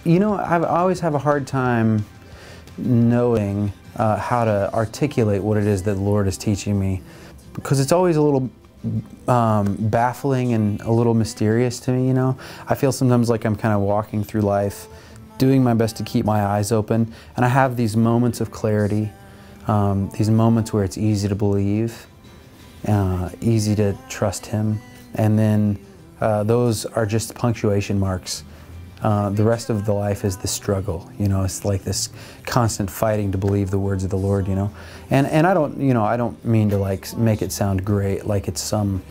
You know, I always have a hard time knowing how to articulate what it is that the Lord is teaching me, because it's always a little baffling and a little mysterious to me, you know. I feel sometimes like I'm kind of walking through life, doing my best to keep my eyes open, and I have these moments of clarity, these moments where it's easy to believe, easy to trust Him, and then those are just punctuation marks. The rest of the life is the struggle, you know. It's like this constant fighting to believe the words of the Lord, you know. And I don't, you know, I don't mean to like make it sound great, like it's some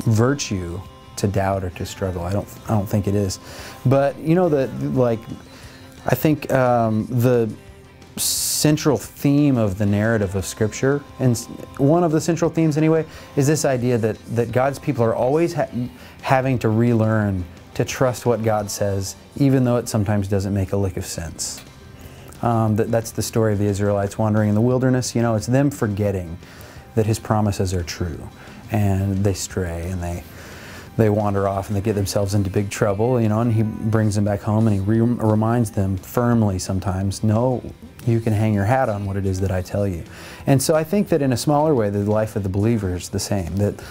virtue to doubt or to struggle. I don't think it is. But you know, I think the central theme of the narrative of Scripture, and one of the central themes anyway, is this idea that God's people are always having to relearn to trust what God says, even though it sometimes doesn't make a lick of sense. That's the story of the Israelites wandering in the wilderness. You know, it's them forgetting that His promises are true, and they stray and they wander off and they get themselves into big trouble, you know, and He brings them back home and He reminds them firmly sometimes, no, you can hang your hat on what it is that I tell you. And so I think that in a smaller way, the life of the believer is the same, that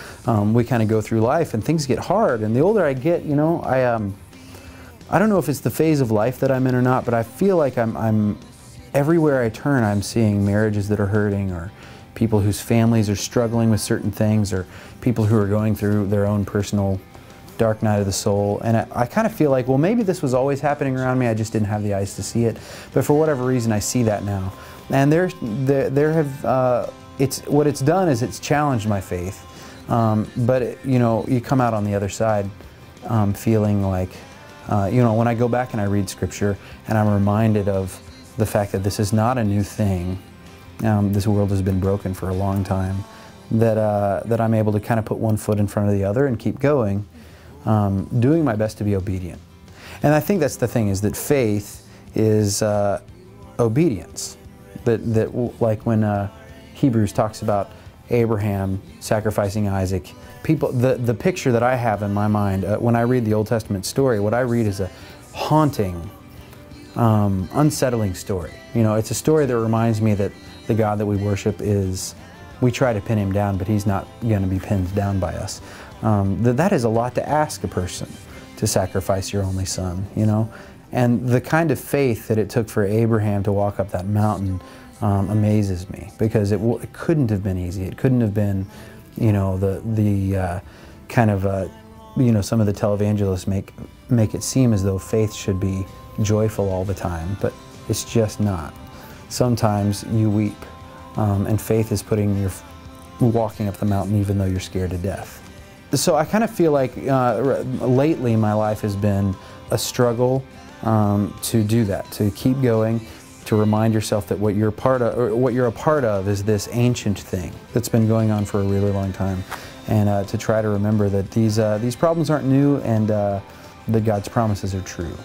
we kind of go through life and things get hard, and the older I get, you know, I don't know if it's the phase of life that I'm in or not, but I feel like I'm everywhere I turn, I'm seeing marriages that are hurting, or people whose families are struggling with certain things, or people who are going through their own personal dark night of the soul. And I kind of feel like, well, maybe this was always happening around me, I just didn't have the eyes to see it. But for whatever reason, I see that now. And what it's done is it's challenged my faith. But you know, you come out on the other side feeling like, you know, when I go back and I read Scripture and I'm reminded of the fact that this is not a new thing, this world has been broken for a long time, that I'm able to kind of put one foot in front of the other and keep going, doing my best to be obedient. And I think that's the thing, is that faith is obedience. That like when Hebrews talks about Abraham sacrificing Isaac, the picture that I have in my mind when I read the Old Testament story, what I read is a haunting, unsettling story. You know, it's a story that reminds me that the God that we worship we try to pin Him down, but He's not going to be pinned down by us. That is a lot to ask a person, to sacrifice your only son, you know. And the kind of faith that it took for Abraham to walk up that mountain amazes me, because it couldn't have been easy. It couldn't have been, you know, the kind of, you know, some of the televangelists make it seem as though faith should be joyful all the time, but it's just not. Sometimes you weep, and faith is walking up the mountain even though you're scared to death. So I kind of feel like lately my life has been a struggle to do that, to keep going, to remind yourself that what you're a part of is this ancient thing that's been going on for a really long time, and to try to remember that these problems aren't new, and that God's promises are true.